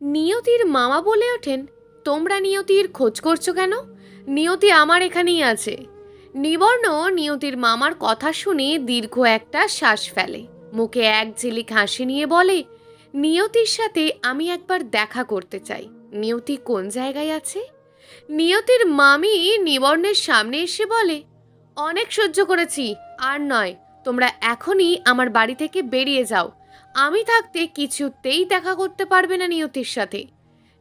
নিয়তির মামা বলে ওঠেন, তোমরা নিয়তির খোঁজ করছো কেন? নিয়তি আমার এখানেই আছে। নিবর্ণ নিয়তির মামার কথা শুনে দীর্ঘ একটা শ্বাস ফেলে, মুখে এক ঝিলিক হাসি নিয়ে বলে, নিয়তির সাথে আমি একবার দেখা করতে চাই। নিয়তি কোন জায়গায় আছে? নিয়তির মামি নিবর্ণের সামনে এসে বলে, অনেক সহ্য করেছি, আর নয়, তোমরা এখনই আমার বাড়ি থেকে বেরিয়ে যাও। আমি থাকতে কিছুতেই দেখা করতে পারবে না নিয়তির সাথে।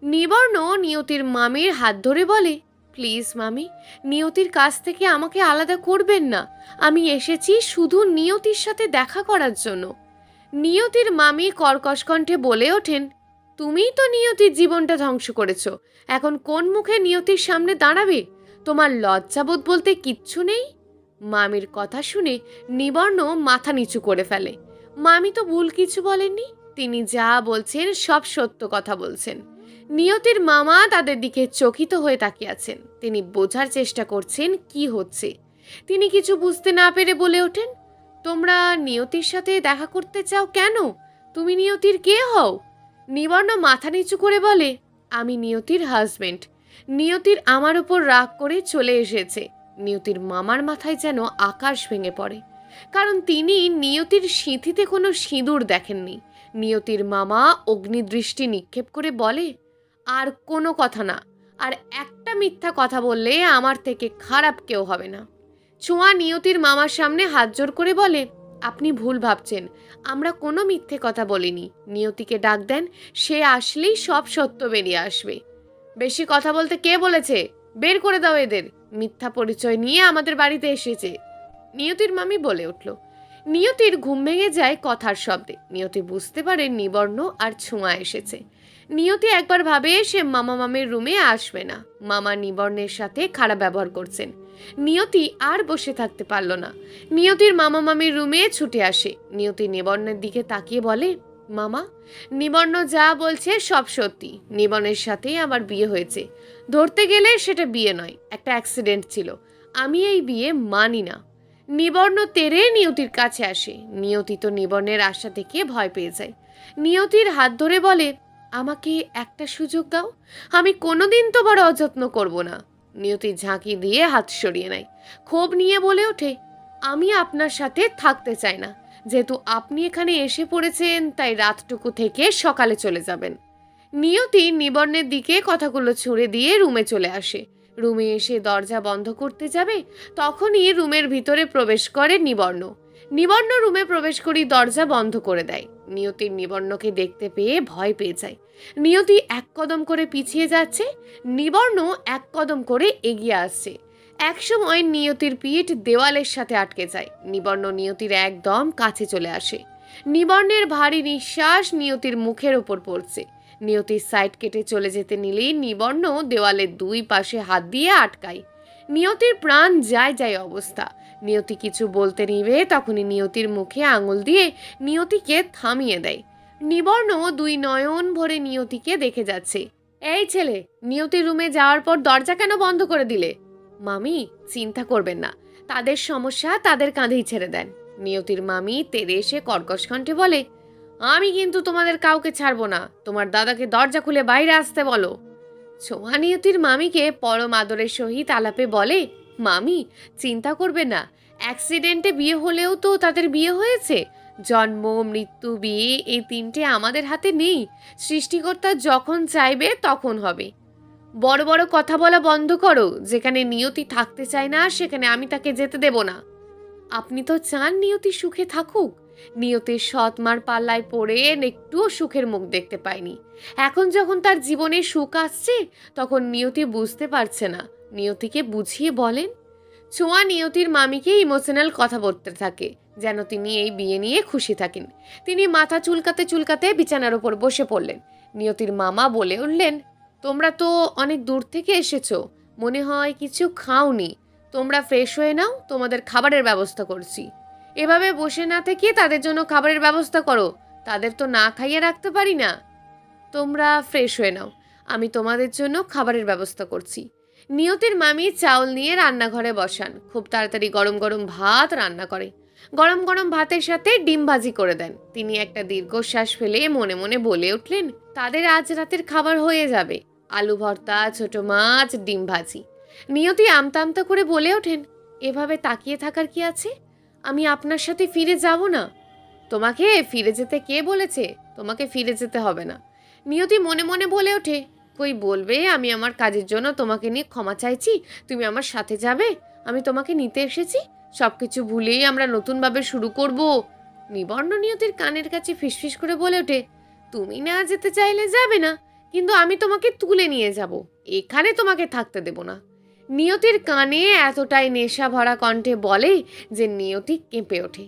নিবর্ণ নিয়তির মামির হাত ধরে বলে, প্লিজ মামি, নিয়তির কাছ থেকে আমাকে আলাদা করবেন না। আমি এসেছি শুধু নিয়তির সাথে দেখা করার জন্য। নিয়তির মামি কর্কশ কণ্ঠে বলে ওঠেন, তুমিই তো নিয়তির জীবনটা ধ্বংস করেছো। এখন কোন মুখে নিয়তির সামনে দাঁড়াবে? তোমার লজ্জাবোধ বলতে কিচ্ছু নেই? মামির কথা শুনে নিবর্ণ মাথা নিচু করে ফেলে। মামি তো ভুল কিছু বলেননি, তিনি যা বলছেন সব সত্য কথা বলছেন। নিয়তির মামা তাদের দিকে চকিত হয়ে তাকিয়ে আছেন। তিনি বোঝার চেষ্টা করছেন কি হচ্ছে। তিনি কিছু বুঝতে না পেরে বলে ওঠেন, তোমরা নিয়তির সাথে দেখা করতে চাও কেন? তুমি নিয়তির কে হও? নিবর্ণ মাথা নিচু করে বলে, আমি নিয়তির হাজবেন্ড। নিয়তির আমার উপর রাগ করে চলে এসেছে। নিয়তির মামার মাথায় যেন আকাশ ভেঙে পড়ে, কারণ তিনি নিয়তির সিঁথিতে কোনো সিঁদুর দেখেননি। নিয়তির মামা অগ্নিদৃষ্টি নিক্ষেপ করে বলে, আর কোনো কথা না, আর একটা মিথ্যা কথা বললে আমার থেকে খারাপ কেউ হবে না। ছোঁয়া নিয়তির মামার সামনে হাত জোর করে বলে, আপনি ভুল ভাবছেন, আমরা কোনো মিথ্যে কথা বলিনি। নিয়তিকে ডাক দেন, সে আসলেই সব সত্য বেরিয়ে আসবে। বেশি কথা বলতে কে বলেছে? বের করে দাও এদের। মিথ্যা পরিচয় নিয়ে আমাদের বাড়িতে এসেছে, নিয়তির মামি বলে উঠল। নিয়তির ঘুম ভেঙে যায় কথার শব্দে। নিয়তি বুঝতে পারে নিবর্ণ আর ছোঁয়া এসেছে। নিয়তি একবার ভাবে সে মামা মামির রুমে আসবে না। মামা নিবর্ণের সাথে খারাপ ব্যবহার করছেন। নিয়তি আর বসে থাকতে পারল না। নিয়তির মামা মামির রুমে ছুটে আসে। নিয়তি নিবর্ণের দিকে তাকিয়ে বলে, মামা, নিবর্ণ যা বলছে সব সত্যি। নিবর্ণের সাথেই আমার বিয়ে হয়েছে। ধরতে গেলে সেটা বিয়ে নয়, একটা অ্যাক্সিডেন্ট ছিল। আমি এই বিয়ে মানি না। নিবর্ণ তেরে নিয়তির কাছে আসে। নিয়তি তো নিবর্ণের আশা থেকে ভয় পেয়ে যায়। নিয়তির হাত ধরে বলে, আমাকে একটা সুযোগ দাও, আমি কোনোদিন তোমার অযত্ন করব না। নিয়তি ঝাঁকি দিয়ে হাত সরিয়ে নেয়। ক্ষোভ নিয়ে বলে ওঠে, আমি আপনার সাথে থাকতে চাই না। যেহেতু আপনি এখানে এসে পড়েছেন, তাই রাতটুকু থেকে সকালে চলে যাবেন। নিয়তি নিবর্ণের দিকে কথাগুলো ছুঁড়ে দিয়ে রুমে চলে আসে। রুমে এসে দরজা বন্ধ করতে যাবে, তখনই রুমের ভিতরে প্রবেশ করে নিবর্ণ। নিবর্ণ রুমে প্রবেশ করেই দরজা বন্ধ করে দেয়। নিয়তির নিবর্ণকে দেখতে পেয়ে ভয় পেয়ে যায়। নিয়তি এক কদম করে পিছিয়ে যাচ্ছে, নিবর্ণ এক কদম করে এগিয়ে আসছে। একসময় নিয়তির পিঠ দেওয়ালের সাথে আটকে যায়। নিবর্ণ নিয়তির একদম কাছে চলে আসে। নিবর্ণের ভারী নিঃশ্বাস নিয়তির মুখের ওপর পড়ছে। নিয়তির সাইড কেটে চলে যেতে নিলেই নিবর্ণ দেওয়ালের দুই পাশে হাত দিয়ে আটকায়। নিয়তির প্রাণ যায় যায় অবস্থা। নিয়তি কিছু বলতে নিবে, তখনই নিয়তির মুখে আঙুল দিয়ে নিয়তিকে থামিয়ে দেয়। নিবর্ণ দুই নয়ন ভরে নিয়তিকে দেখে যাচ্ছে। এই ছেলে, নিয়তির রুমে যাওয়ার পর দরজা কেন বন্ধ করে দিলে? মামি, চিন্তা করবেন না, তাদের সমস্যা তাদের কাঁধেই ছেড়ে দেন। নিয়তির মামি তেরে এসে কর্কশ কণ্ঠে বলে, আমি কিন্তু তোমাদের কাউকে ছাড়বো না। তোমার দাদাকে দরজা খুলে বাইরে আসতে বলো। ছোঁয়া নিয়তির মামিকে পরম আদরের সহিত আলাপে বলে, মামি, চিন্তা করবে না, অ্যাক্সিডেন্টে বিয়ে হলেও তো তাদের বিয়ে হয়েছে। জন্ম, মৃত্যু, বিয়ে, এই তিনটে আমাদের হাতে নেই। সৃষ্টিকর্তা যখন চাইবে তখন হবে। বড় বড় কথা বলা বন্ধ করো। যেখানে নিয়তি থাকতে চায় না, সেখানে আমি তাকে যেতে দেব না। আপনি তো চান নিয়তি সুখে থাকুক। নিয়তির সৎ মার পাল্লায় পড়ে একটুও সুখের মুখ দেখতে পায়নি। এখন যখন তার জীবনে সুখ আসছে, তখন নিয়তি বুঝতে পারছে না। নিয়তিকে বুঝিয়ে বলেন। ছোঁয়া নিয়তির মামিকে ইমোশনাল কথা বলতে থাকে, যেন তিনি এই বিয়ে নিয়ে খুশি থাকেন। তিনি মাথা চুলকাতে চুলকাতে বিছানার ওপর বসে পড়লেন। নিয়তির মামা বলে উঠলেন, তোমরা তো অনেক দূর থেকে এসেছো, মনে হয় কিছু খাওনি। তোমরা ফ্রেশ হয়ে নাও, তোমাদের খাবারের ব্যবস্থা করছি। এভাবে বসে না থেকে তাদের জন্য খাবারের ব্যবস্থা করো। তাদের তো না খাইয়ে রাখতে পারি না। তোমরা ফ্রেশ হয়ে নাও, আমি তোমাদের জন্য খাবারের ব্যবস্থা করছি। নিয়তির মামি চাউল নিয়ে রান্নাঘরে বসান। খুব তাড়াতাড়ি গরম গরম ভাত রান্না করে। গরম গরম ভাতের সাথে ডিম ভাজি করে দেন। তিনি একটা দীর্ঘশ্বাস ফেলে মনে মনে বলে উঠলেন, তাদের আজ রাতের খাবার হয়ে যাবে আলু ভর্তা, ছোট মাছ, ডিম ভাজি। নিয়তি আমতা আমতা করে বলে ওঠেন, এভাবে তাকিয়ে থাকার কি আছে? আমি আপনার সাথে ফিরে যাব না। তোমাকে ফিরে যেতে কে বলেছে? তোমাকে ফিরে যেতে হবে না। নিয়তি মনে মনে বলে ওঠে, কই বলবে আমি আমার কাজের জন্য তোমাকে নিয়ে ক্ষমা চাইছি, তুমি আমার সাথে যাবে, আমি তোমাকে নিতে এসেছি, সবকিছু ভুলেই আমরা নতুনভাবে শুরু করব। নিবর্ণ নিয়তির কানের কাছে ফিসফিস করে বলে ওঠে, তুমি না যেতে চাইলে যাবে না, কিন্তু আমি তোমাকে তুলে নিয়ে যাব, এখানে তোমাকে থাকতে দেব না। নিয়তির কানে এতটাই নেশা ভরা কণ্ঠে বলে যে নিয়তি কেঁপে ওঠে,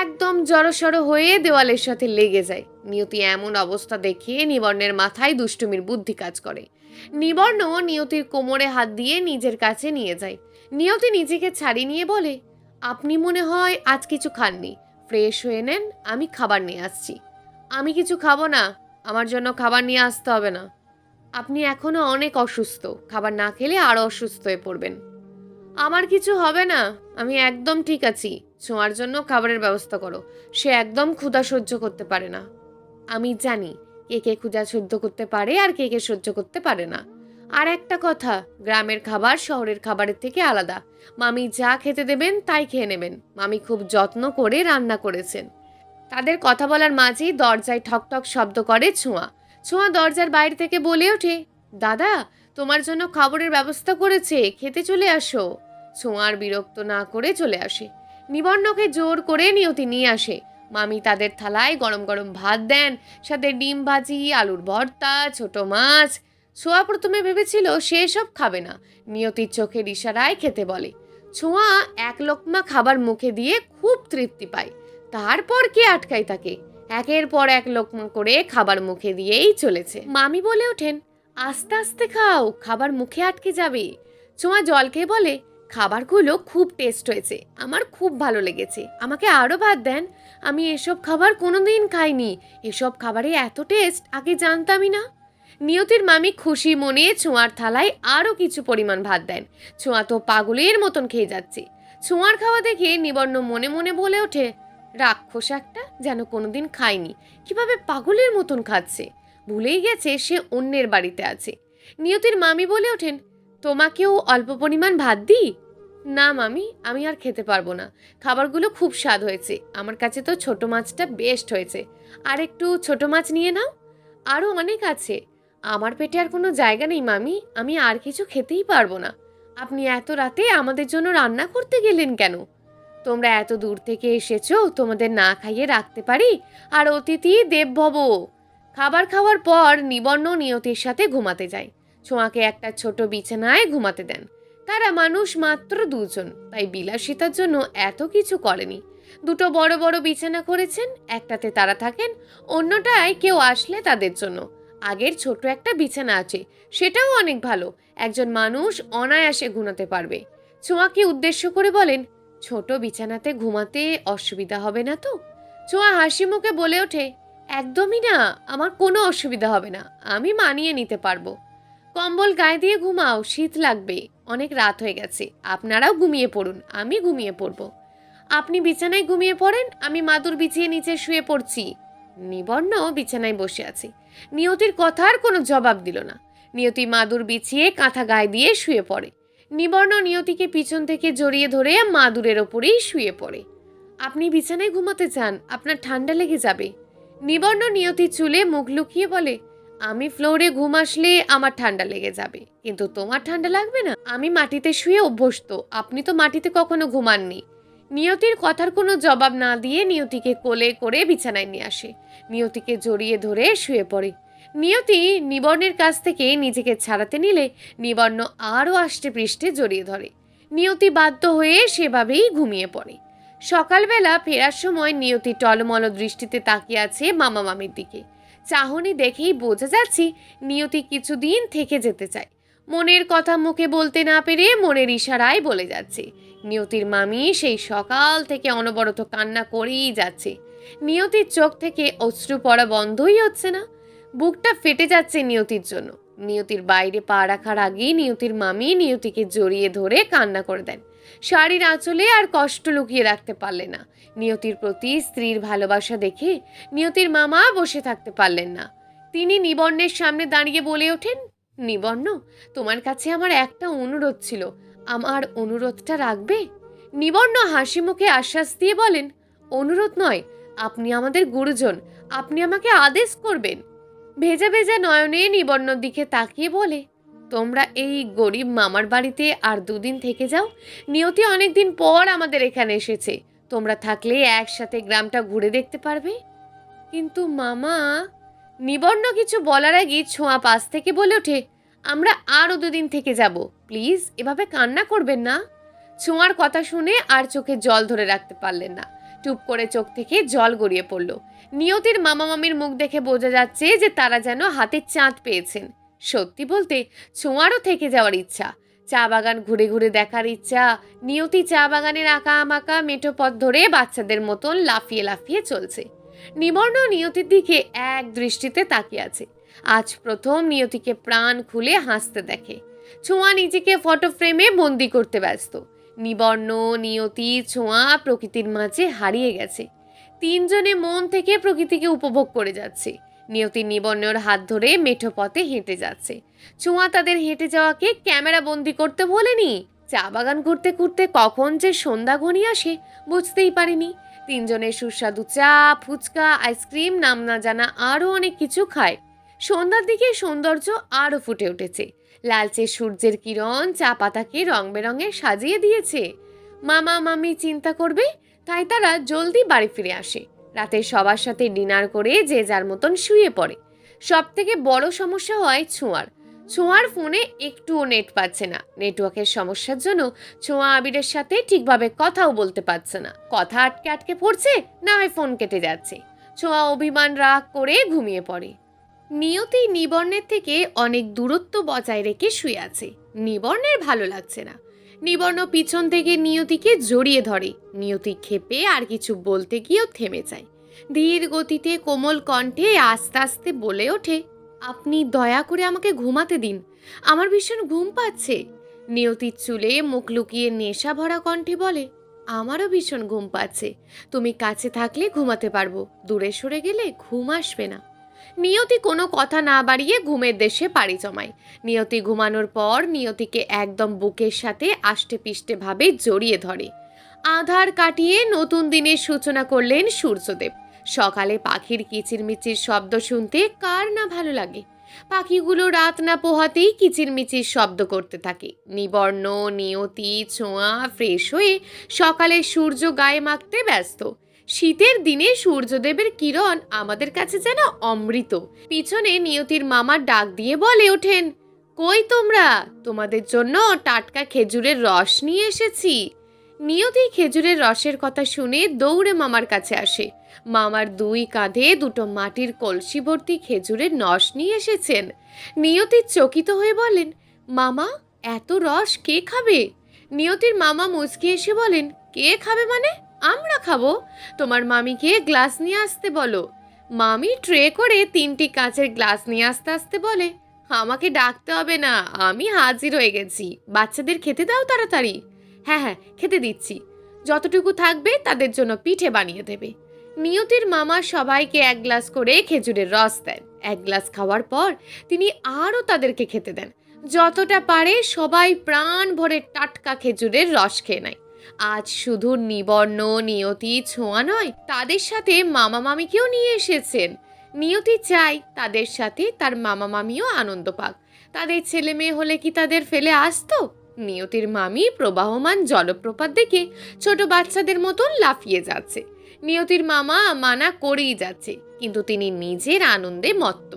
একদম জড়সড় হয়ে দেওয়ালের সাথে লেগে যায়। নিয়তি এমন অবস্থা দেখে নিবর্ণের মাথায় দুষ্টুমির বুদ্ধি কাজ করে। নিবর্ণ নিয়তির কোমরে হাত দিয়ে নিজের কাছে নিয়ে যায়। নিয়তি নিজেকে ছাড়িয়ে নিয়ে বলে, আপনি মনে হয় আজ কিছু খাননি, ফ্রেশ হয়ে নেন, আমি খাবার নিয়ে আসছি। আমি কিছু খাবো না, আমার জন্য খাবার নিয়ে আসতে হবে না। আপনি এখনো অনেক অসুস্থ, খাবার না খেলে আরো অসুস্থ হয়ে পড়বেন। আমার কিছু হবে না, আমি একদম ঠিক আছি। ছোঁয়ার জন্য খাবারের ব্যবস্থা করো, সে একদম ক্ষুধা সহ্য করতে পারে না। আমি জানি কে কে ক্ষুধা সহ্য করতে পারে আর কে কে সহ্য করতে পারে না। আর একটা কথা, গ্রামের খাবার শহরের খাবারের থেকে আলাদা। মামি যা খেতে দেবেন তাই খেয়ে নেবেন, মামি খুব যত্ন করে রান্না করেছেন। তাদের কথা বলার মাঝেই দরজায় ঠকঠক শব্দ করে ছোঁয়া। ছোঁয়া দরজার বাইরে থেকে বলে ওঠে, দাদা তোমার জন্য খাবারের ব্যবস্থা করেছে, খেতে চলে আসো। ছোঁয়ার বিরক্ত না করে চলে আসে। নিবর্ণকে জোর করে নিয়তি নিয়ে আসে। মামি তাদের থালায় গরম গরম ভাত দেন, সাথে ডিম ভাজি, আলুর ভর্তা, ছোট মাছ। ছোঁয়া প্রথমে ভেবেছিল সে সব খাবে না, নিয়তির চোখের ইশারায় খেতে বলে। ছোঁয়া এক লোকমা খাবার মুখে দিয়ে খুব তৃপ্তি পায়। তারপর কে আটকায় তাকে? একের পর এক লোকমা করে খাবার মুখে দিয়েই চলেছে। মামি বলে ওঠেন, আস্তে আস্তে খাও, খাবার মুখে আটকে যাবে। ছোঁয়া জল খেয়ে বলে, খাবারগুলো খুব টেস্ট হয়েছে, আমার খুব ভালো লেগেছে, আমাকে আরও ভাত দেন। আমি এসব খাবার কোনোদিন খাইনি, এসব খাবারে এত টেস্ট আগে জানতামই না। নিয়তির মামি খুশি মনে ছোঁয়ার থালায় আরও কিছু পরিমাণ ভাত দেন। ছোঁয়া তো পাগলের মতন খেয়ে যাচ্ছে। ছোঁয়ার খাওয়া দেখে নিবর্ণ মনে মনে বলে ওঠে, রাক্ষস একটা, যেন কোনোদিন খায়নি, কিভাবে পাগলের মতন খাচ্ছে, ভুলেই গেছে সে অন্যের বাড়িতে আছে। নিয়তির মামি বলে ওঠেন, তোমাকেও অল্প পরিমাণ ভাত দিই? না মামি, আমি আর খেতে পারবো না, খাবারগুলো খুব স্বাদ হয়েছে, আমার কাছে তো ছোট মাছটা বেস্ট হয়েছে, আর একটু ছোট মাছ নিয়ে নাও, আরও অনেক আছে। আমার পেটে আর কোনো জায়গা নেই মামি, আমি আর কিছু খেতেই পারবো না। আপনি এত রাতে আমাদের জন্য রান্না করতে গেলেন কেন? তোমরা এত দূর থেকে এসেছো, তোমাদের না খাইয়ে রাখতে পারি? আর অতিথি দেবভব। খাবার খাওয়ার পর নিবর্ণ নিয়তির সাথে ঘুমাতে যায়। ছোঁয়াকে একটা ছোট বিছানায় ঘুমাতে দেন। তারা মানুষ মাত্র দুজন, তাই বিলাসিতার জন্য এত কিছু করেনি। দুটো বড় বড় বিছানা করেছেন, একটাতে তারা থাকেন, অন্যটায় কেউ আসলে তাদের জন্য। আগের ছোট একটা বিছানা আছে, সেটাও অনেক ভালো, একজন মানুষ অনায়াসে ঘুমাতে পারবে। ছোঁয়াকে উদ্দেশ্য করে বলেন, ছোট বিছানাতে ঘুমাতে অসুবিধা হবে না তো? ছোঁয়া হাসি মুখে বলে ওঠে, একদমই না, আমার কোনো অসুবিধা হবে না, আমি মানিয়ে নিতে পারবো। কম্বল গায়ে দিয়ে ঘুমাও, শীত লাগবে, অনেক রাত হয়ে গেছে, আপনারাও ঘুমিয়ে পড়ুন, আমি ঘুমিয়ে পড়বো। আপনি বিছানায় ঘুমিয়ে পড়েন, আমি মাদুর বিছিয়ে নিচে শুয়ে পড়ছি। নিবর্ণ বিছানায় বসে আছে। নিয়তির কথার কোনো জবাব দিল না। নিয়তি মাদুর বিছিয়ে কাঁথা গায়ে দিয়ে শুয়ে পড়ে। নিবর্ণ নিয়তিকে পিছন থেকে জড়িয়ে ধরে মাদুরের ওপরেই শুয়ে পড়ে। আপনি বিছানায় ঘুমাতে চান, আপনার ঠান্ডা লেগে যাবে। নিবর্ণ নিয়তির চুলে মুখ লুকিয়ে বলে, আমি ফ্লোরে ঘুম আসলে আমার ঠান্ডা লেগে যাবে, কিন্তু তোমার ঠান্ডা লাগবে না? আমি মাটিতে শুয়ে অভ্যস্ত, আপনি তো মাটিতে কখনো ঘুমাননি। নিয়তির কথার কোনো জবাব না দিয়ে নিয়তিকে কোলে করে বিছানায় নিয়ে আসে। নিয়তিকে জড়িয়ে ধরে শুয়ে পড়ে। নিয়তি নিবর্ণের কাছ থেকে নিজেকে ছাড়াতে নিলে নিবর্ণ আরও আষ্টে পৃষ্ঠে জড়িয়ে ধরে। নিয়তি বাধ্য হয়ে সেভাবেই ঘুমিয়ে পড়ে। সকালবেলা ফেরার সময় নিয়তি টলমল দৃষ্টিতে তাকিয়ে আছে মামা মামির দিকে। চাহনি দেখেই বোঝা যাচ্ছে নিয়তি কিছুদিন থেকে যেতে চায়। মনের কথা মুখে বলতে না পেরে মনের ইশারায় বলে যাচ্ছে। নিয়তির মামি সেই সকাল থেকে অনবরত কান্না করেই যাচ্ছে। নিয়তির চোখ থেকে অশ্রু পড়া বন্ধই হচ্ছে না। বুকটা ফেটে যাচ্ছে নিয়তির জন্য। নিয়তির বাইরে পা রাখার আগেই নিয়তির মামি নিয়তিকে জড়িয়ে ধরে কান্না করে দেন। শাড়ির আঁচলে আর কষ্ট লুকিয়ে রাখতে পারলেন না। নিয়তির প্রতি স্ত্রীর ভালোবাসা দেখে নিয়তির মামা বসে থাকতে পারলেন না। তিনি নিবর্ণের সামনে দাঁড়িয়ে বলে ওঠেন, নিবর্ণ, তোমার কাছে আমার একটা অনুরোধ ছিল, আমার অনুরোধটা রাখবে? নিবর্ণ হাসি মুখে আশ্বাস দিয়ে বলেন, অনুরোধ নয়, আপনি আমাদের গুরুজন, আপনি আমাকে আদেশ করবেন। ভেজা ভেজা নয়নে নিবর্ণর দিকে তাকিয়ে বলে, তোমরা এই গরিব মামার বাড়িতে আর 2 দিন থেকে যাও। নিয়তি অনেকদিন পর আমাদের এখানে এসেছে, তোমরা থাকলে একসাথে গ্রামটা ঘুরে দেখতে পারবে। কিন্তু মামা, নিবর্ণ কিছু বলার আগে ছোঁয়া পাশ থেকে বলে ওঠে, আমরা আরও 2 দিন থেকে যাব, প্লিজ এভাবে কান্না করবেন না। ছোঁয়ার কথা শুনে আর চোখে জল ধরে রাখতে পারলেন না, টুপ করে চোখ থেকে জল গড়িয়ে পড়ল। নিয়তির মামা মামির মুখ দেখে বোঝা যাচ্ছে যে তারা যেন হাতে চাঁদ পেয়েছেন। সত্যি বলতে ছোঁয়ারও থেকে যাওয়ার ইচ্ছা, চা বাগান ঘুরে ঘুরে দেখার ইচ্ছা। নিয়তি চা বাগানের আঁকা আমাকা মেঠো পথ ধরে বাচ্চাদের মতন লাফিয়ে লাফিয়ে চলছে। নিবর্ণ নিয়তির দিকে এক দৃষ্টিতে তাকিয়ে আছে। আজ প্রথম নিয়তিকে প্রাণ খুলে হাসতে দেখে। ছোঁয়া নিজেকে ফটো ফ্রেমে বন্দি করতে ব্যস্ত। নিবর্ণ, নিয়তি, ছোঁয়া প্রকৃতির মাঝে হারিয়ে গেছে। 3 জনে মন থেকে প্রকৃতিকে উপভোগ করে যাচ্ছে। নিয়তি নিবর্ণর হাত ধরে মেঠো পথে হেঁটে যাচ্ছে। ছোঁয়া তাদের হেঁটে যাওয়াকে ক্যামেরা বন্দি করতে বলেনি। চা বাগান ঘুরতে ঘুরতে কখন যে সন্ধ্যা ঘনিয়ে আসে বুঝতেই পারিনি। 3 জনে সুস্বাদু চা, ফুচকা, আইসক্রিম, নাম না জানা আরও অনেক কিছু খায়। সন্ধ্যার দিকে সৌন্দর্য আরও ফুটে উঠেছে। লালচে সূর্যের কিরণ চা পাতাকে রং বেরঙে সাজিয়ে দিয়েছে। মামা মামি চিন্তা করবে, তাই তারা জলদি বাড়ি ফিরে আসে। রাতে সবার সাথে ডিনার করে যে যার মতন শুয়ে পড়ে। সব থেকে বড় সমস্যা হয় ছোঁয়ার ফোনে একটুও নেট পাচ্ছে না। নেটওয়ার্কের সমস্যার জন্য ছোঁয়া আবিরের সাথে ঠিকভাবে কথাও বলতে পারছে না। কথা আটকে আটকে পড়ছে, না হয় ফোন কেটে যাচ্ছে। ছোঁয়া অভিমান রাগ করে ঘুমিয়ে পড়ে। নিয়তি নিবর্ণের থেকে অনেক দূরত্ব বজায় রেখে শুয়ে আছে। নিবর্ণের ভালো লাগছে না। নিবর্ণ পিছন থেকে নিয়তিকে জড়িয়ে ধরে। নিয়তি ক্ষেপে আর কিছু বলতে গিয়েও থেমে যায়। ধীর গতিতে কোমল কণ্ঠে আস্তে আস্তে বলে ওঠে, আপনি দয়া করে আমাকে ঘুমাতে দিন, আমার ভীষণ ঘুম পাচ্ছে। নিয়তির চুলে মুখ লুকিয়ে নেশা ভরা কণ্ঠে বলে, আমারও ভীষণ ঘুম পাচ্ছে, তুমি কাছে থাকলে ঘুমাতে পারবো, দূরে সরে গেলে ঘুম আসবে না। নিয়তি কোনো কথা না বাড়িয়ে ঘুমের দেশে পাড়ি জমায়। নিয়তি ঘুমানোর পর নিয়তিকে একদম বুকের সাথে আষ্টে পিষ্টে ভাবে জড়িয়ে ধরে। আধার কাটিয়ে নতুন দিনের সূচনা করলেন সূর্যদেব। সকালে পাখির কিচিরমিচির শব্দ শুনতে কার না ভালো লাগে। পাখিগুলো রাত না পোহাতেই কিচিরমিচির শব্দ করতে থাকে। নিবর্ণ, নিয়তি, ছোঁয়া ফ্রেশ হয়ে সকালে সূর্য গায়ে মাখতে ব্যস্ত। শীতের দিনে সূর্যদেবের কিরণ আমাদের কাছে যেন অমৃত। পিছনে নিয়তির মামার ডাক দিয়ে বলে ওঠেন, কই তোমরা, তোমাদের জন্য টাটকা খেজুরের রস নিয়ে এসেছি। নিয়তি খেজুরের রসের কথা শুনে দৌড়ে মামার কাছে আসে। মামার 2 কাঁধে 2টো মাটির কলসি ভর্তি খেজুরের রস নিয়ে এসেছেন। নিয়তি চকিত হয়ে বলেন, মামা, এত রস কে খাবে? নিয়তির মামা মুচকি এসে বলেন, কে খাবে মানে? আমরা খাবো। তোমার মামিকে গ্লাস নিয়ে আসতে বলো। মামি ট্রে করে 3টি কাঁচের গ্লাস নিয়ে আসতে বলে, আমাকে ডাকতে হবে না, আমি হাজির হয়ে গেছি, বাচ্চাদের খেতে দাও তাড়াতাড়ি। হ্যাঁ হ্যাঁ, খেতে দিচ্ছি, যতটুকু থাকবে তাদের জন্য পিঠে বানিয়ে দেবে। নিয়তির মামা সবাইকে 1 গ্লাস করে খেজুরের রস দেন। 1 গ্লাস খাওয়ার পর তিনি আরও তাদেরকে খেতে দেন। যতটা পারে সবাই প্রাণ ভরে টাটকা খেজুরের রস খেয়ে নেয়। আজ শুধু নিবর্ণ, নিয়তি, ছোঁয়া নয়, তাদের সাথে মামা মামিকেও নিয়ে এসেছেন। নিয়তি চাই তাদের সাথে তার মামা মামিও আনন্দ পাক। তাদের ছেলে মেয়ে হলে কি তাদের ফেলে আসতো? নিয়তির মামি প্রবাহমান জলপ্রপাত দেখে ছোট বাচ্চাদের মতন লাফিয়ে যাচ্ছে। নিয়তির মামা মানা করেই যাচ্ছে, কিন্তু তিনি নিজের আনন্দে মত্ত,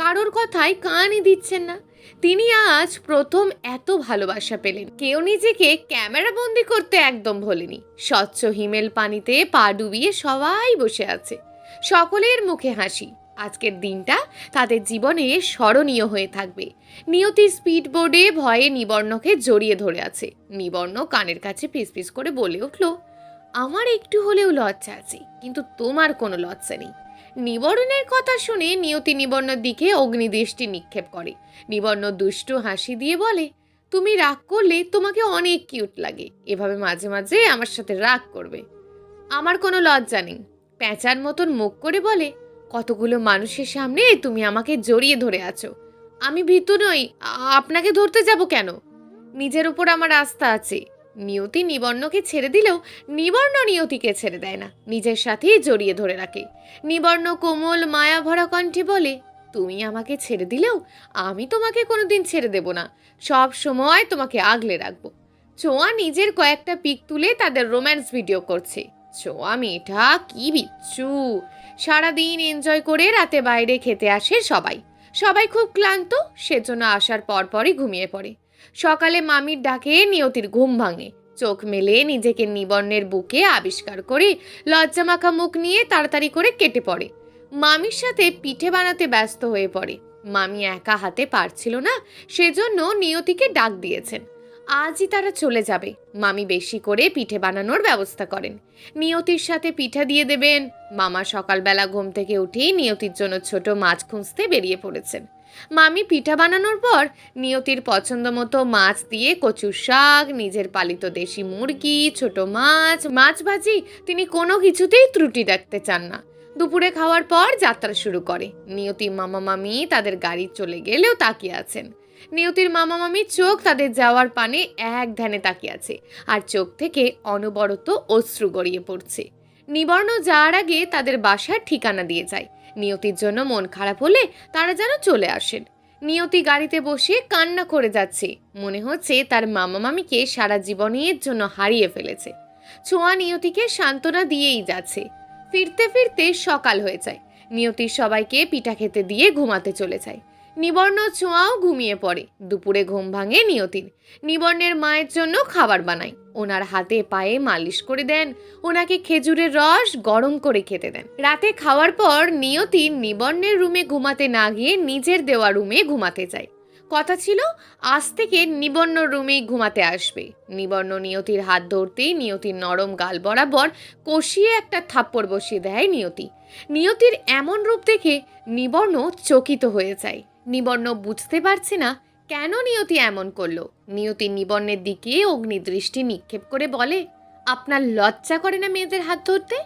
কারোর কথায় কানই দিচ্ছেন না। তিনি আজ প্রথম এত ভালোবাসা পেলেন। কেউ নিজেকে ক্যামেরা বন্দি করতে একদম ভোলেনি। স্বচ্ছ হিমেল পানিতে পা ডুবিয়ে সবাই বসে আছে। সকলের মুখে হাসি। আজকের দিনটা তাদের জীবনে স্মরণীয় হয়ে থাকবে। নিয়তি স্পিড বোর্ডে ভয়ে নিবর্ণকে জড়িয়ে ধরে আছে। নিবর্ণ কানের কাছে ফিসফিস করে বলে উঠল, আমার একটু হলেও লজ্জা আছে, কিন্তু তোমার কোনো লজ্জা নেই। নিবর্ণের কথা শুনে নিয়তি নিবর্ণের দিকে অগ্নিদৃষ্টি নিক্ষেপ করে। নিবর্ণ দুষ্টু হাসি দিয়ে বলে, তুমি রাগ করলে তোমাকে অনেক কিউট লাগে, এভাবে মাঝে মাঝে আমার সাথে রাগ করবে। আমার কোনো লজ্জা নেই, প্যাঁচার মতন মুখ করে বলে। কতগুলো মানুষের সামনে তুমি আমাকে জড়িয়ে ধরে আছো, আমি ভীতু নই, আপনাকে ধরতে যাব কেন? নিজের উপর আমার আস্থা আছে। নিয়তি নিবর্ণকে ছেড়ে দিলেও নিবর্ণ নিয়তিকে ছেড়ে দেয় না, নিজের সাথেই জড়িয়ে ধরে রাখে। নিবর্ণ কোমল মায়া ভরা কণ্ঠে বলে, তুমি আমাকে ছেড়ে দিলেও আমি তোমাকে কোনোদিন ছেড়ে দেব না, সব সময় তোমাকে আগলে রাখবো। ছোঁয়া নিজের কয়েকটা পিক তুলে তাদের রোম্যান্স ভিডিও করছে। ছোঁয়া মেয়েটা কি বিচ্ছু, সারাদিন এনজয় করে রাতে বাইরে খেতে আসে সবাই। সবাই খুব ক্লান্ত, সেজন্য আসার পরপরই ঘুমিয়ে পড়ে। সকালে মামির ডাকে নিয়তির ঘুম ভাঙে। চোখ মেলে নিজেকে নিবর্ণের বুকে আবিষ্কার করে লজ্জামাখা মুখ নিয়ে তাড়াতাড়ি করে কেটে পড়ে। মামির সাথে পিঠে বানাতে ব্যস্ত হয়ে পড়ে। মামি একা হাতে পারছিল না, সেজন্য নিয়তিকে ডাক দিয়েছেন। আজই তারা চলে যাবে। মামি বেশি করে পিঠে বানানোর ব্যবস্থা করেন, নিয়তির সাথে পিঠা দিয়ে দেবেন। মামা সকালবেলা ঘুম থেকে উঠেই নিয়তির জন্য ছোট মাছ খুঁজতে বেরিয়ে পড়েছেন। মামি পিঠা বানানোর পর নিয়তির পছন্দ মতো মাছ দিয়ে কচুর শাক, নিজের পালিত দেশি মুরগি, ছোট মাছ, মাছ ভাজি, তিনি কোনো কিছুতেই ত্রুটি রাখতে চান না। দুপুরে খাওয়ার পর যাত্রা শুরু করে। নিয়তি মামা মামি তাদের গাড়ি চলে গেলেও তাকিয়ে আছেন। নিয়তির মামা মামির চোখ তাদের যাওয়ার পানে এক ধ্যানে তাকিয়ে আছে, আর চোখ থেকে অনবরত অশ্রু গড়িয়ে পড়ছে। নিবর্ণ যাওয়ার আগে তাদের বাসার ঠিকানা দিয়ে যায়। নিয়তির জন্য মন খারাপ হলে তারা যেন চলে আসেন। নিয়তি গাড়িতে বসে কান্না করে যাচ্ছে, মনে হচ্ছে তার মামা মামিকে সারা জীবনের জন্য হারিয়ে ফেলেছে। ছোঁয়া নিয়তিকে সান্ত্বনা দিয়েই যাচ্ছে। ফিরতে ফিরতে সকাল হয়ে যায়। নিয়তির সবাইকে পিঠা খেতে দিয়ে ঘুমাতে চলে যায়। নিবর্ণ ছোঁয়াও ঘুমিয়ে পড়ে। দুপুরে ঘুম ভাঙে নিয়তির। নিবর্ণের মায়ের জন্য খাবার বানায়, ওনার হাতে পায়ে মালিশ করে দেন, ওনাকে খেজুরের রস গরম করে খেতে দেন। রাতে খাওয়ার পর নিয়তি নিবর্ণের রুমে ঘুমাতে না গিয়ে নিজের দেওয়া রুমে ঘুমাতে যায়। কথা ছিল আজ থেকে নিবর্ণ রুমেই ঘুমাতে আসবে। নিবর্ণ নিয়তির হাত ধরতেই নিয়তির নরম গাল বরাবর কষিয়ে একটা থাপ্পড় বসিয়ে দেয় নিয়তি। নিয়তির এমন রূপ দেখে নিবর্ণ চকিত হয়ে যায়। নিবর্ণ বুঝতে পারছে না কেন নিয়তি এমন করলো। নিয়তি নিবর্ণের দিকে অগ্নিদৃষ্টি নিক্ষেপ করে বলে, আপনার লজ্জা করে না মেয়েদের হাত ধরতে?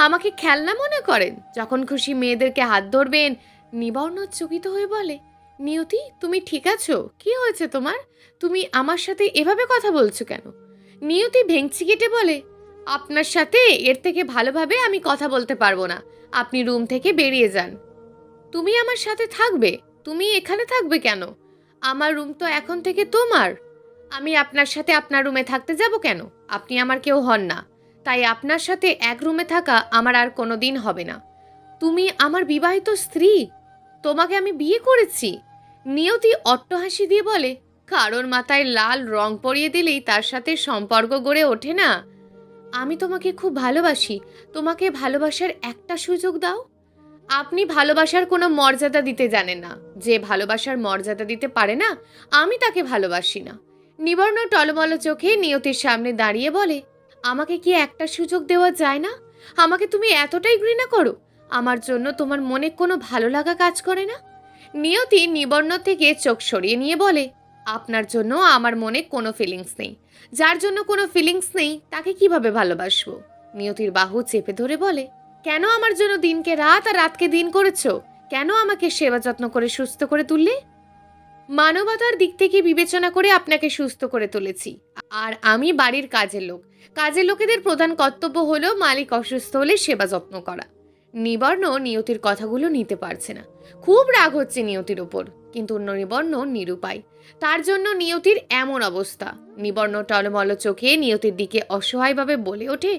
আমাকে খেলনা মনে করেন? যখন খুশি মেয়েদেরকে হাত ধরবেন। নিবর্ণ চকিত হয়ে বলে, নিয়তি তুমি ঠিক আছো? কি হয়েছে তোমার? তুমি আমার সাথে এভাবে কথা বলছো কেন? নিয়তি ভেঙচি কেটে বলে, আপনার সাথে এর থেকে ভালোভাবে আমি কথা বলতে পারবো না, আপনি রুম থেকে বেরিয়ে যান। তুমি আমার সাথে থাকবে? তুমি এখানে থাকবে কেন? আমার রুম তো এখন থেকে তোমার। আমি আপনার সাথে আপনার রুমে থাকতে যাব কেন? আপনি আমার কেউ হন না, তাই আপনার সাথে এক রুমে থাকা আমার আর কোনো দিন হবে না। তুমি আমার বিবাহিত স্ত্রী, তোমাকে আমি বিয়ে করেছি। নিয়তি অট্টহাসি দিয়ে বলে, কারোর মাথায় লাল রং পরিয়ে দিলেই তার সাথে সম্পর্ক গড়ে ওঠে না। আমি তোমাকে খুব ভালোবাসি, তোমাকে ভালোবাসার একটা সুযোগ দাও। আপনি ভালোবাসার কোনো মর্যাদা দিতে জানেন না। যে ভালোবাসার মর্যাদা দিতে পারে না, আমি তাকে ভালোবাসি না। নিবর্ণ টলমল চোখে নিয়তির সামনে দাঁড়িয়ে বলে, আমাকে কি একটা সুযোগ দেওয়া যায় না? আমাকে তুমি এতটাই ঘৃণা করো? আমার জন্য তোমার মনে কোনো ভালো লাগা কাজ করে না? নিয়তি নিবর্ণ থেকে চোখ সরিয়ে নিয়ে বলে, আপনার জন্য আমার মনে কোনো ফিলিংস নেই। যার জন্য কোনো ফিলিংস নেই তাকে কিভাবে ভালোবাসবো? নিয়তির বাহু চেপে ধরে বলে, কেন আমার জন্য দিনকে রাত আর রাতকে দিন করেছো? কেন আমাকে সেবা যত্ন করে সুস্থ করে তুললে? মানবতার দিক থেকে বিবেচনা করে আপনাকে সুস্থ করে তুলেছি। আর আমি বাড়ির কাজের লোক। কাজের লোকেদের প্রধান কর্তব্য হলো মালিক অসুস্থ হলে সেবা যত্ন করা। নিবর্ণ নিয়তির কথাগুলো নিতে পারছে না। খুব রাগ হচ্ছে নিয়তির ওপর, কিন্তু নিবর্ণ নিরুপায়। তার জন্য নিয়তির এমন অবস্থা। নিবর্ণ টলমল চোখে নিয়তির দিকে অসহায়ভাবে বলে ওঠে,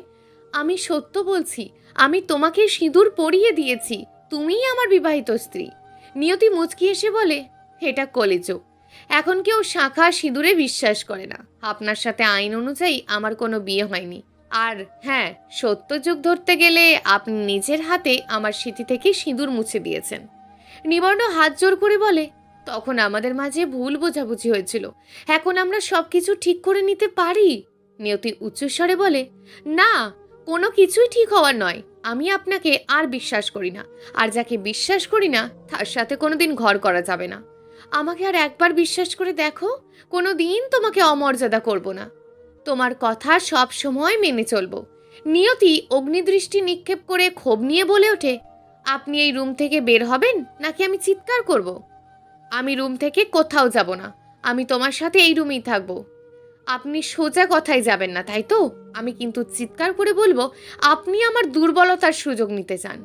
আমি সত্য বলছি, আমি তোমাকে সিঁদুর পরিয়ে দিয়েছি, তুমিই আমার বিবাহিত স্ত্রী। নিয়তি মুচকি এসে বলে, এটা কলিযুগ, এখন কেউ শাঁখা সিঁদুরে বিশ্বাস করে না। আপনার সাথে আইন অনুযায়ী আমার কোনো বিয়ে হয়নি। আর হ্যাঁ, সত্য যুগ ধরতে গেলে আপনি নিজের হাতে আমার স্মৃতি থেকে সিঁদুর মুছে দিয়েছেন। নিবর্ণ হাত জোর করে বলে, তখন আমাদের মাঝে ভুল বোঝাবুঝি হয়েছিল, এখন আমরা সবকিছু ঠিক করে নিতে পারি। নিয়তি উচ্চস্বরে বলে, না, কোনো কিছুই ঠিক হওয়ার নয়। আমি আপনাকে আর বিশ্বাস করি না, আর যাকে বিশ্বাস করি না তার সাথে কোনোদিন ঘর করা যাবে না। আমাকে আর একবার বিশ্বাস করে দেখো, কোনো দিন তোমাকে অমর্যাদা করব না। তোমার কথা সব সময় মেনে চলবো। নিয়তি অগ্নিদৃষ্টি নিক্ষেপ করে ক্ষোভ নিয়ে বলে ওঠে, আপনি এই রুম থেকে বের হবেন নাকি আমি চিৎকার করব? আমি রুম থেকে কোথাও যাব না, আমি তোমার সাথে এই রুমেই থাকবো। আপনি সোজা কথায় যাবেন না, তাই তো? আমি কিন্তু চিৎকার করে বলবো, আপনি আমার দুর্বলতার সুযোগ নিতে চান।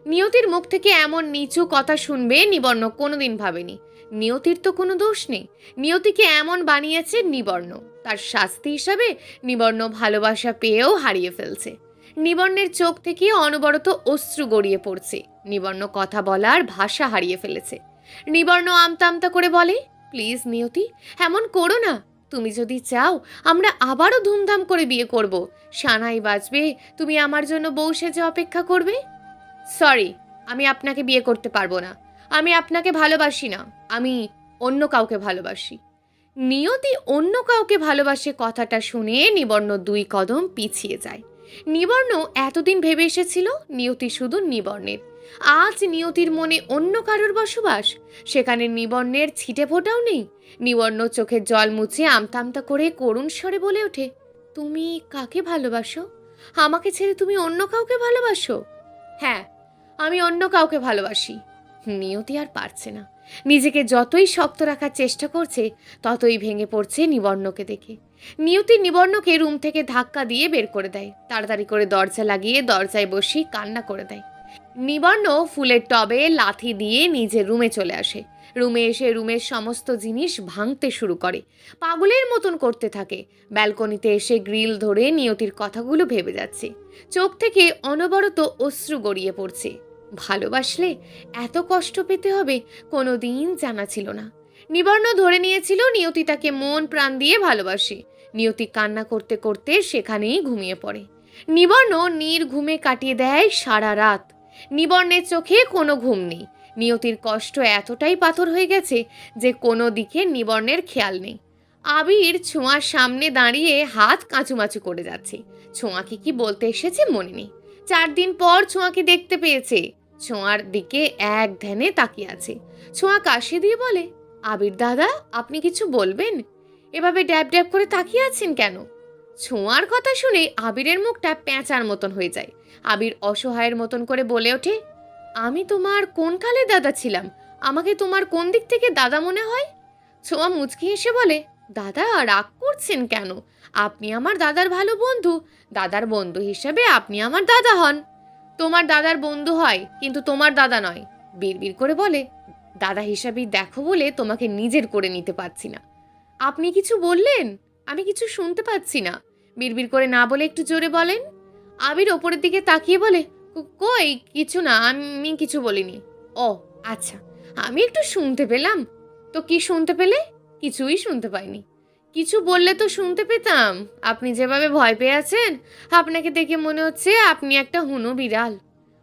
নিয়তির মুখ থেকে এমন নিচু কথা শুনবে নিবর্ণ কোনোদিন ভাবেনি। নিয়তির তো কোনো দোষ নেই, নিয়তিকে এমন বানিয়েছে নিবর্ণ। তার শাস্তি হিসাবে নিবর্ণ ভালোবাসা পেয়েও হারিয়ে ফেলছে। নিবর্ণের চোখ থেকে অনবরত অশ্রু গড়িয়ে পড়ছে। নিবর্ণ কথা বলার ভাষা হারিয়ে ফেলেছে। নিবর্ণ আমতা আমতা করে বলে, প্লিজ নিয়তি, এমন করো না। তুমি যদি চাও আমরা আবারও ধুমধাম করে বিয়ে করব, সানাই বাজবে, তুমি আমার জন্য বউ সেজে অপেক্ষা করবে। সরি, আমি আপনাকে বিয়ে করতে পারবো না। আমি আপনাকে ভালোবাসি না, আমি অন্য কাউকে ভালোবাসি। নিয়তি অন্য কাউকে ভালোবাসে কথাটা শুনে নিবর্ণ 2 কদম পিছিয়ে যায়। নিবর্ণ এতদিন ভেবে এসেছিল নিয়তি শুধু নিবর্ণের। আজ নিয়তির মনে অন্য কারোর বসবাস, সেখানে নিবর্ণের ছিটে ফোটাও নেই। নিবর্ণ চোখের জল মুছে আমতা আমতা করে করুণ স্বরে বলে ওঠে, তুমি কাকে ভালোবাসো? আমাকে ছেড়ে তুমি অন্য কাউকে ভালোবাসো? হ্যাঁ, আমি অন্য কাউকে ভালোবাসি। নিয়তি আর পারছে না। নিজেকে যতই শক্ত রাখার চেষ্টা করছে ততই ভেঙে পড়ছে নিবর্ণকে দেখে। নিয়তি নিবর্ণকে রুম থেকে ধাক্কা দিয়ে বের করে দেয়। তাড়াতাড়ি করে দরজা লাগিয়ে দরজায় বসে কান্না করে দেয়। নিবর্ণ ফুলের টবে লাথি দিয়ে নিজের রুমে চলে আসে। রুমে এসে রুমের সমস্ত জিনিস ভাঙতে শুরু করে, পাগলের মতন করতে থাকে। ব্যালকনিতে এসে গ্রিল ধরে নিয়তির কথাগুলো ভেবে যাচ্ছে। চোখ থেকে অনবরত অশ্রু গড়িয়ে পড়ছে। ভালোবাসলে এত কষ্ট পেতে হবে কোনো দিন জানা ছিল না। নিবর্ণ ধরে নিয়েছিল নিয়তি তাকে মন প্রাণ দিয়ে ভালোবাসে। নিয়তি কান্না করতে করতে সেখানেই ঘুমিয়ে পড়ে। নিবর্ণ নির্ঘুমে কাটিয়ে দেয় সারা রাত। নিবর্ণের চোখে কোনো ঘুম নেই। নিয়তির কষ্ট এতটাই পাথর হয়ে গেছে যে কোনো দিকে নিবর্ণের খেয়াল নেই। আবির ছোঁয়ার সামনে দাঁড়িয়ে হাত কাঁচুমাচু করে যাচ্ছে। ছোঁয়াকে কি বলতে এসেছে মনে নেই। 4 দিন পর ছোঁয়াকে দেখতে পেয়েছে। ছোঁয়ার দিকে এক ধ্যানে তাকিয়ে আছে। ছোঁয়া কাশি দিয়ে বলে, আবির দাদা, আপনি কিছু বলবেন? এভাবে ড্যাব ড্যাব করে তাকিয়ে আছেন কেন? ছোঁয়ার কথা শুনে আবিরের মুখটা পেঁচার মতন হয়ে যায়। আবির অসহায়ের মতন করে বলে ওঠে, আমি তোমার কোন কালে দাদা ছিলাম? আমাকে তোমার কোন দিক থেকে দাদা মনে হয়? ছোঁয়া মুচকি হেসে বলে, দাদা রাগ করছেন কেন? আপনি আমার দাদার ভালো বন্ধু। দাদার বন্ধু হিসেবে আপনি আমার দাদা হন। তোমার দাদার বন্ধু হয় কিন্তু তোমার দাদা নয়। বিড়বিড় করে বলে, দাদা হিসাবেই দেখো বলে তোমাকে নিজের করে নিতে পারছি না। আপনি কিছু বললেন? আমি কিছু শুনতে পাচ্ছি না। বিড়বিড় করে না বলে একটু জোরে বলেন। আবির ওপরের দিকে তাকিয়ে বলে, কই কিছু না, আমি কিছু বলিনি। ও আচ্ছা, আমি একটু শুনতে পেলাম। তো কি শুনতে পেলে? কিছুই শুনতে পাইনি। কিছু বললে তো শুনতে পেতাম। আপনি যেভাবে ভয় পেয়ে আছেন, আপনাকে দেখে মনে হচ্ছে আপনি একটা হুনো বিড়াল।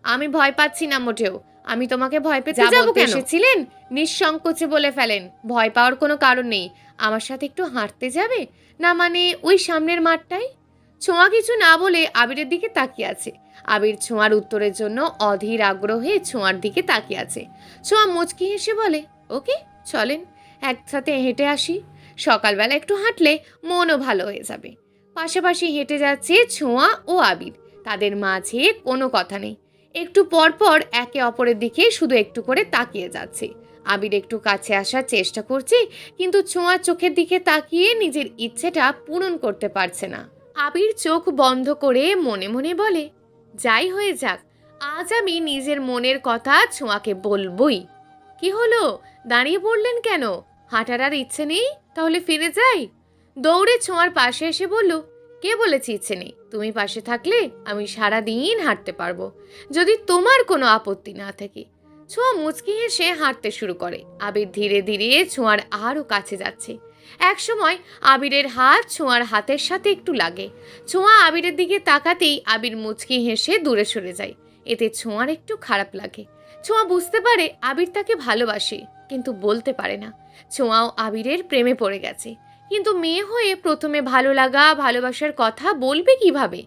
আমি ভয় পাচ্ছি না মোটেও। আমি তোমাকে ভয় পেতে যাবো কেন? এসেছিলেন নিঃসংকোচে বলে ফেলেন, ভয় পাওয়ার কোনো কারণ নেই। আমার সাথে একটু হাঁটতে যাবে? না মানে ওই সামনের মাঠটাই। ছোঁয়া কিছু না বলে আবিরের দিকে তাকিয়ে আছে। আবির ছোঁয়ার উত্তরের জন্য অধীর আগ্রহে ছোঁয়ার দিকে তাকিয়ে আছে। ছোঁয়া মুচকি হেসে বলে, ওকে চলেন একসাথে হেঁটে আসি। সকালবেলা একটু হাঁটলে মনও ভালো হয়ে যাবে। পাশাপাশি হেঁটে যাচ্ছে ছোঁয়া ও আবির। তাদের মাঝে কোনো কথা নেই। একটু পর পর একে অপরের দিকে শুধু একটু করে তাকিয়ে যাচ্ছে। আবির একটু কাছে আসার চেষ্টা করছে, কিন্তু ছোঁয়ার চোখের দিকে তাকিয়ে নিজের ইচ্ছেটা পূরণ করতে পারছে না। আবির চোখ বন্ধ করে মনে মনে বলে, যাই হয়ে যাক, আজ আমি নিজের মনের কথা ছোঁয়াকে বলবই। কি হলো, দাঁড়িয়ে পড়লেন কেন? হাঁটার আর ইচ্ছে নেই? তাহলে ফিরে যাই। দৌড়ে ছোঁয়ার পাশে এসে বলল, কে বলেছে ইচ্ছে নেই? তুমি পাশে থাকলে আমি সারা দিন হাঁটতে পারবো, যদি তোমার কোনো আপত্তি না থাকে। ছোঁয়া মুচকি হেসে হাঁটতে শুরু করে। আবির ধীরে ধীরে ছোঁয়ার আরও কাছে যাচ্ছে। একসময় আবিরের হাত ছোঁয়ার হাতের সাথে একটু লাগে। ছোঁয়া আবিরের দিকে তাকাতেই আবির মুচকি হেসে দূরে সরে যায়। এতে ছোঁয়ার একটু খারাপ লাগে। ছোঁয়া বুঝতে পারে আবির তাকে ভালোবাসে, কিন্তু বলতে পারে না। ছোঁয়াও আবিরের প্রেমে পড়ে গেছে, কিন্তু মেয়ে হয়ে প্রথমে ভালো লাগা ভালোবাসার কথা বলবে কিভাবে?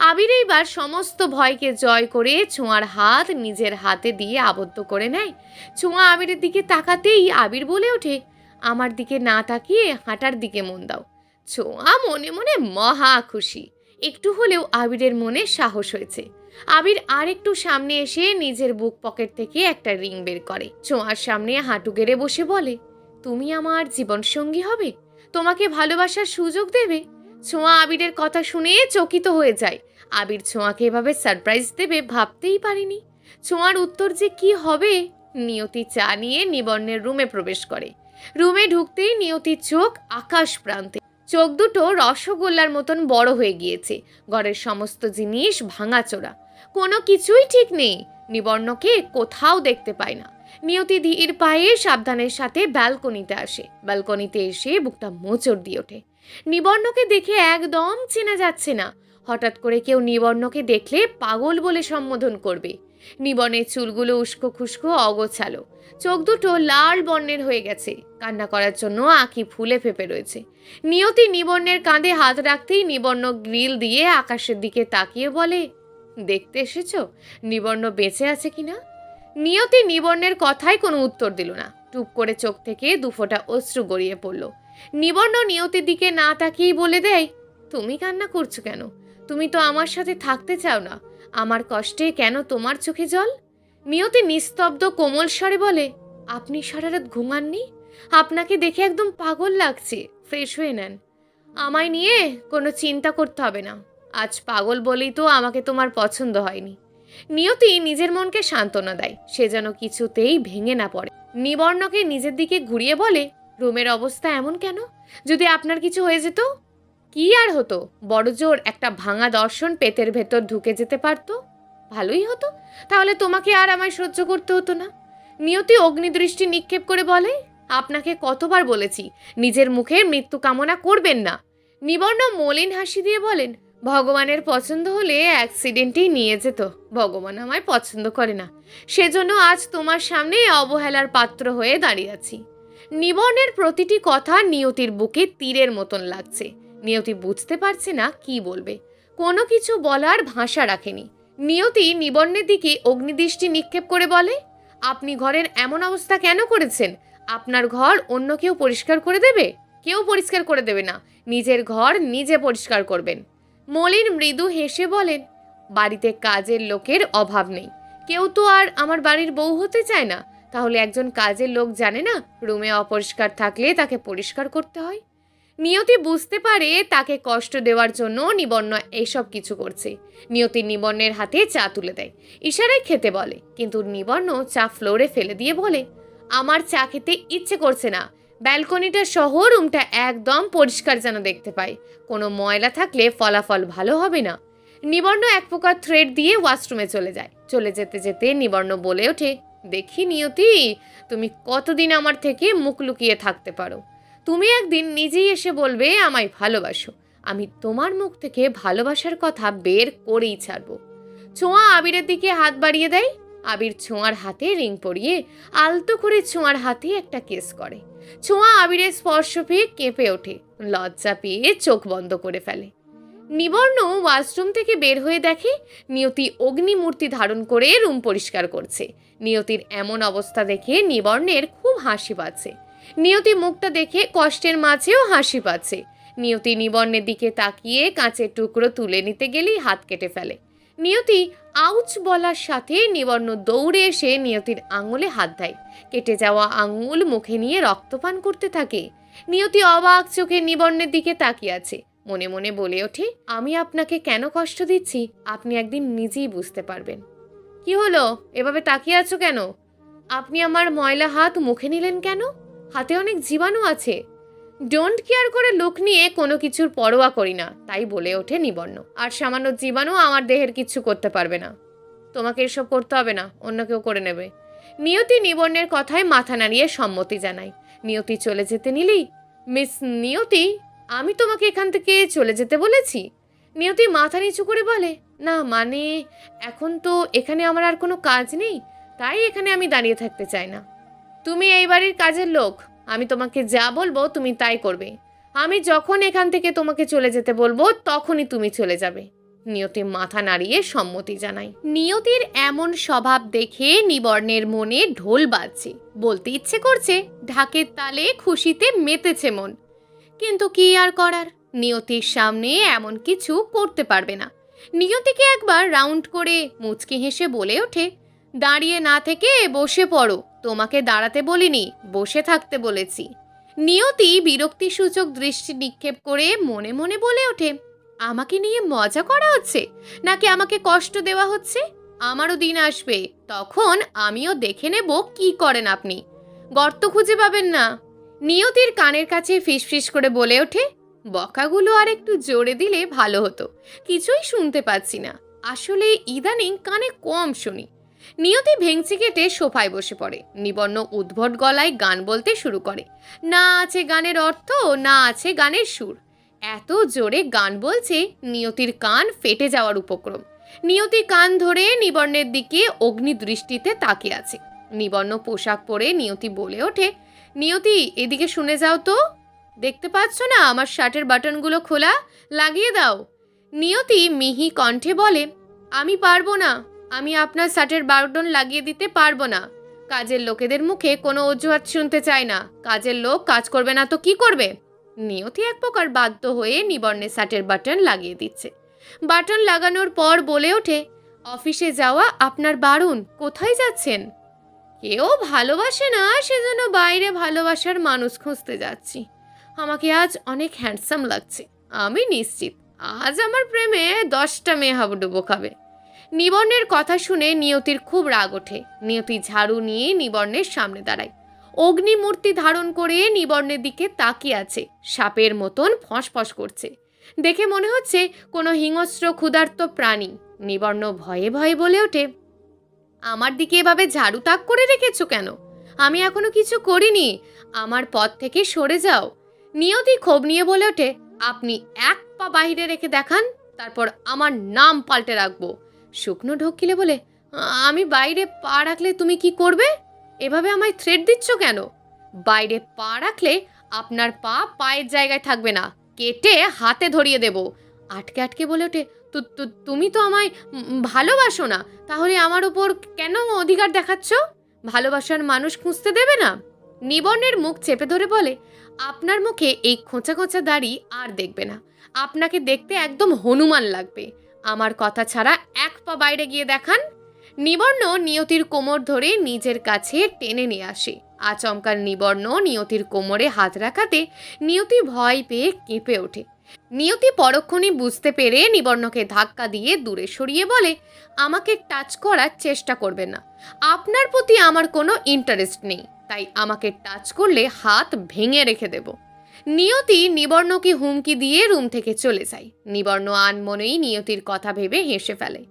আবির এইবার সমস্ত ভয়কে জয় করে ছোঁয়ার হাত নিজের হাতে দিয়ে আবদ্ধ করে নেয়। ছোঁয়া আবিরের দিকে তাকাতেই আবির বলে ওঠে, আমার দিকে না তাকিয়ে হাঁটার দিকে মন দাও। ছোঁয়া মনে মনে মহা খুশি। একটু হলেও আবিরের মনে সাহস হয়েছে। আবির আর একটু সামনে এসে নিজের বুক পকেট থেকে একটা রিং বের করে, ছোঁয়ার সামনে হাঁটু গেড়ে বসে বলে, তুমি আমার জীবনসঙ্গী হবে, তোমাকে ভালোবাসার সুযোগ দেবে। ছোঁয়া আবিরের কথা শুনে চকিত হয়ে যায়। আবির ছোঁয়াকে এভাবে সারপ্রাইজ দেবে ভাবতেই পারেনি। ছোঁয়ার উত্তর যে কি হবে। নিয়তি চা নিয়ে নিবর্ণের রুমে প্রবেশ করে। রুমে ঢুকতেই নিয়তির চোখ আকাশ প্রান্তে, চোখ দুটো রসগোল্লার মতন বড় হয়ে গিয়েছে। ঘরের সমস্ত জিনিস ভাঙাচোরা, কোনো কিছুই ঠিক নেই। নিবর্ণকে কোথাও দেখতে পায় না। নিয়তি ধীর পায়ে সাবধানের সাথে ব্যালকনিতে আসে। ব্যালকনিতে এসে বুকটা মোচড় দিয়ে ওঠে। নিবর্ণকে দেখে একদম চেনা যাচ্ছে না। হঠাৎ করে কেউ নিবর্ণকে দেখলে পাগল বলে সম্বোধন করবে। নিবর্ণের চুলগুলো উস্কো খুস্কো অগোছালো, চোখ দুটো লাল বর্ণের হয়ে গেছে, কান্না করার জন্য আঁখি ফুলে ফেপে রয়েছে। নিয়তি নিবর্ণের কাঁধে হাত রাখতেই নিবর্ণ গ্রিল দিয়ে আকাশের দিকে তাকিয়ে বলে, দেখতে এসেছো নিবর্ণ বেঁচে আছে কিনা? নিয়তি নিবর্ণের কথায় কোনো উত্তর দিল না। টুপ করে চোখ থেকে দুফোঁটা অশ্রু গড়িয়ে পড়ল। নিবর্ণ নিয়তির দিকে না তাকিয়েই বলে দেয়, তুমি কান্না করছো কেন? তুমি তো আমার সাথে থাকতে চাও না, আমার কষ্টে কেন তোমার চোখে জল? নিয়তি নিস্তব্ধ কোমল স্বরে বলে, আপনি সারা রাত ঘুমাননি? আপনাকে দেখে একদম পাগল লাগছে, ফ্রেশ হয়ে নেন। আমায় নিয়ে কোনো চিন্তা করতে হবে না, আজ পাগল বলেই তো আমাকে তোমার পছন্দ হয়নি। নিয়তি নিজের মনকে সান্ত্বনা দেয়, সে যেন কিছুতেই ভেঙে না পড়ে। নিবর্ণকে নিজের দিকে ঘুরিয়ে বলে, রুমের অবস্থা এমন কেন? যদি আপনার কিছু হয়ে যেত? কি আর হতো, বড় জোর একটা ভাঙা দর্শন পেটের ভেতর ঢুকে যেতে পারতো, ভালোই হতো। তাহলে তোমাকে আর আমায় সহ্য করতে হতো না। নিয়তি অগ্নিদৃষ্টি নিক্ষেপ করে বলে, আপনাকে কতবার বলেছি নিজের মুখে মৃত্যু কামনা করবেন না। নিবর্ণ মলিন হাসি দিয়ে বলেন, ভগবানের পছন্দ হলে অ্যাক্সিডেন্টেই নিয়ে যেত, ভগবান আমায় পছন্দ করে না, সেজন্য আজ তোমার সামনে অবহেলার পাত্র হয়ে দাঁড়িয়ে আছি। নিবর্ণের প্রতিটি কথা নিয়তির বুকে তীরের মতন লাগছে। নিয়তি বুঝতে পারছে না কি বলবে, কোনো কিছু বলার ভাষা রাখেনি। নিয়তি নিবর্ণের দিকে অগ্নিদৃষ্টি নিক্ষেপ করে বলে, আপনি ঘরের এমন অবস্থা কেন করেছেন? আপনার ঘর অন্য কেউ পরিষ্কার করে দেবে? কেউ পরিষ্কার করে দেবে না, নিজের ঘর নিজে পরিষ্কার করবেন। মলিন মৃদু হেসে বলেন, বাড়িতে কাজের লোকের অভাব নেই, কেউ তো আর আমার বাড়ির বউ হতে চায় না, তাহলে একজন কাজের লোক জানে না রুমে অপরিষ্কার থাকলে তাকে পরিষ্কার করতে হয়? নিয়তি বুঝতে পারে তাকে কষ্ট দেওয়ার জন্য নিবর্ণ এইসব কিছু করছে। নিয়তি নিবর্ণের হাতে চা তুলে দেয়, ইশারায় খেতে বলে, কিন্তু নিবর্ণ চা ফ্লোরে ফেলে দিয়ে বলে, আমার চা খেতে ইচ্ছে করছে না, ব্যালকনিটা সহ রুমটা একদম পরিষ্কার যেন দেখতে পাই, কোনো ময়লা থাকলে ফলাফল ভালো হবে না। নিবর্ণ এক প্রকার থ্রেড দিয়ে ওয়াশরুমে চলে যায়। চলে যেতে যেতে নিবর্ণ বলে ওঠে, দেখি নিয়তি, তুমি কতদিন আমার থেকে মুখ লুকিয়ে থাকতে পারো। তুমি একদিন নিজেই এসে বলবে আমায় ভালোবাসো, আমি তোমার মুখ থেকে ভালোবাসার কথা বের করেই ছাড়বো। ছোঁয়া আবিরের দিকে হাত বাড়িয়ে দেয়। আবির ছোঁয়ার হাতে রিং পরিয়ে আলতো করে ছোঁয়ার হাতে একটা কিস করে। ছোঁয়া আবিরের স্পর্শ পেয়ে কেঁপে ওঠে, লজ্জা পেয়ে চোখ বন্ধ করে ফেলে। নিবর্ণ ওয়াশরুম থেকে বের হয়ে দেখে নিয়তি অগ্নিমূর্তি ধারণ করে রুম পরিষ্কার করছে। নিয়তির এমন অবস্থা দেখে নিবর্ণের খুব হাসি পাচ্ছে। নিয়তি মুখটা দেখে কষ্টের মাঝেও হাসি পাচ্ছে। নিয়তি নিবর্ণের দিকে তাকিয়ে কাঁচের টুকরো তুলে নিতে গেলেই হাত কেটে ফেলে। নিয়তি আউচ বলার সাথে নিবর্ণ দৌড়ে এসে নিয়তির আঙুলে হাত দেয়। কেটে যাওয়া আঙুল মুখে নিয়ে রক্তপান করতে থাকে। নিয়তি অবাক চোখে নিবর্ণের দিকে তাকিয়ে আছে, মনে মনে বলে ওঠে, আমি আপনাকে কেন কষ্ট দিচ্ছি আপনি একদিন নিজেই বুঝতে পারবেন। কি হলো, এভাবে তাকিয়ে আছো কেন? আপনি আমার ময়লা হাত মুখে নিলেন কেন? হাতে অনেক জীবাণু আছে। ডোন্ট কেয়ার করে লোক নিয়ে কোনো কিছুর পরোয়া করি না, তাই বলে ওঠে নিবর্ণ। আর সামান্য জীবাণু আমার দেহের কিচ্ছু করতে পারবে না, তোমাকে এসব করতে হবে না, অন্য কেউ করে নেবে। নিয়তি নিবর্ণের কথায় মাথা নাড়িয়ে সম্মতি জানায়। নিয়তি চলে যেতে নিলেই, মিস নিয়তি, আমি তোমাকে এখান থেকে চলে যেতে বলেছি? নিয়তি মাথা নিচু করে বলে, না মানে এখন তো এখানে আমার আর কোনো কাজ নেই, তাই এখানে আমি দাঁড়িয়ে থাকতে চাই না। তুমি এই বাড়ির কাজের লোক, আমি তোমাকে যা বলবো তুমি তাই করবে। আমি যখন এখান থেকে তোমাকে চলে যেতে বলবো তখনই তুমি চলে যাবে। নিয়তি মাথা নাড়িয়ে সম্মতি জানায়। নিয়তির এমন স্বভাব দেখে নিবর্ণের মনে ঢোল বাজছে। বলতে ইচ্ছে করছে ঢাকের তালে খুশিতে মেতেছে মন, কিন্তু কি আর করার, নিয়তির সামনে এমন কিছু করতে পারবে না। নিয়তিকে একবার রাউন্ড করে মুচকি হেসে বলে ওঠে, দাঁড়িয়ে না থেকে বসে পড়ো, তোমাকে দাঁড়াতে বলিনি, বসে থাকতে বলেছি। নিয়তি বিরক্তিসূচক দৃষ্টি নিক্ষেপ করে মনে মনে বলে ওঠে, আমাকে নিয়ে মজা করা হচ্ছে নাকি আমাকে কষ্ট দেওয়া হচ্ছে? আমারও দিন আসবে, তখন আমিও দেখে নেব কি করেন আপনি, গর্ত খুঁজে পাবেন না। নিয়তির কানের কাছে ফিসফিস করে বলে ওঠে, বকাগুলো আর একটু জোরে দিলে ভালো হতো, কিছুই শুনতে পাচ্ছি না, আসলে ইদানিং কানে কম শুনি। নিয়তি ভেংচি কেটে সোফায় বসে পড়ে। নিবর্ণ উদ্ভট গলায় গান বলতে শুরু করে। না আছে গানের অর্থ, না আছে গানের সুর, এত জোরে গান বলছে নিয়তির কান ফেটে যাওয়ার উপক্রম। নিয়তি কান ধরে নিবর্ণের দিকে অগ্নি দৃষ্টিতে তাকিয়ে আছে। নিবর্ণ পোশাক পরে নিয়তি বলে ওঠে, নিয়তি এদিকে শুনে যাও তো, দেখতে পাচ্ছ না আমার শার্টের বাটনগুলো খোলা, লাগিয়ে দাও। নিয়তি মিহি কণ্ঠে বলে, আমি পারবো না, আমি আপনার শার্টের বাটন লাগিয়ে দিতে পারবো না। কাজের লোকেদের মুখে কোনো অজুহাত শুনতে চায় না, কাজের লোক কাজ করবে না তো কি করবে? নিয়তি এক প্রকার বাধ্য হয়ে নিবর্ণের শার্টের বাটন লাগিয়ে দিচ্ছে। বাটন লাগানোর পর বলে ওঠে, অফিসে যাওয়া আপনার বারণ, কোথায় যাচ্ছেন? কেউ ভালোবাসে না, সেজন্য বাইরে ভালোবাসার মানুষ খুঁজতে যাচ্ছি। আমাকে আজ অনেক হ্যান্ডসাম লাগছে, আমি নিশ্চিত আজ আমার প্রেমে 10টা মেয়ে হাবুডুবো খাবে। নিবর্ণের কথা শুনে নিয়তির খুব রাগ ওঠে। নিয়তি ঝাড়ু নিয়ে নিবর্ণের সামনে দাঁড়ায়। অগ্নিমূর্তি ধারণ করে নিবর্ণের দিকে তাকিয়ে আছে, সাপের মতন ফসফস করছে। দেখে মনে হচ্ছে কোনো হিংস্র ক্ষুধার্ত প্রাণী। নিবর্ণ ভয়ে ভয়ে বলে ওঠে, আমার দিকে এভাবে ঝাড়ু তাক করে রেখেছো কেন? আমি এখনো কিছু করিনি, আমার পথ থেকে সরে যাও। নিয়তি ক্ষোভ নিয়ে বলে ওঠে, আপনি এক পা বাহিরে রেখে দেখান, তারপর আমার নাম পাল্টে রাখবো। শুকনো ঢোকিলে বলে, আমি বাইরে পা রাখলে তুমি কি করবে? এভাবে আমায় থ্রেট দিচ্ছ কেন? বাইরে পা রাখলে আপনার পা পায়ের জায়গায় থাকবে না, কেটে হাতে ধরিয়ে দেব। আটকে আটকে বলে ওঠে, তুমি তো আমায় ভালোবাসো না, তাহলে আমার ওপর কেন অধিকার দেখাচ্ছ? ভালোবাসার মানুষ খুঁজতে দেবে না? নিবর্ণের মুখ চেপে ধরে বলে, আপনার মুখে এই খোঁচা খোঁচা দাড়ি আর দেখবে না, আপনাকে দেখতে একদম হনুমান লাগবে। আমার কথা ছাড়া এক পা বাইরে গিয়ে দেখান। নিবর্ণ নিয়তির কোমর ধরে নিজের কাছে টেনে নিয়ে আসে। আচমকার নিবর্ণ নিয়তির কোমরে হাত রাখাতে নিয়তি ভয় পেয়ে কেঁপে ওঠে। নিয়তি পরক্ষণে বুঝতে পেরে নিবর্ণকে ধাক্কা দিয়ে দূরে সরিয়ে বলে, আমাকে টাচ করার চেষ্টা করবেন না, আপনার প্রতি আমার কোনো ইন্টারেস্ট নেই, তাই আমাকে টাচ করলে হাত ভেঙে রেখে দেব। নিয়তি নিবর্ণকে হুমকি দিয়ে রুম থেকে চলে যায়। নিবর্ণ আনমনেই নিয়তির কথা ভেবে হেসে ফেলে।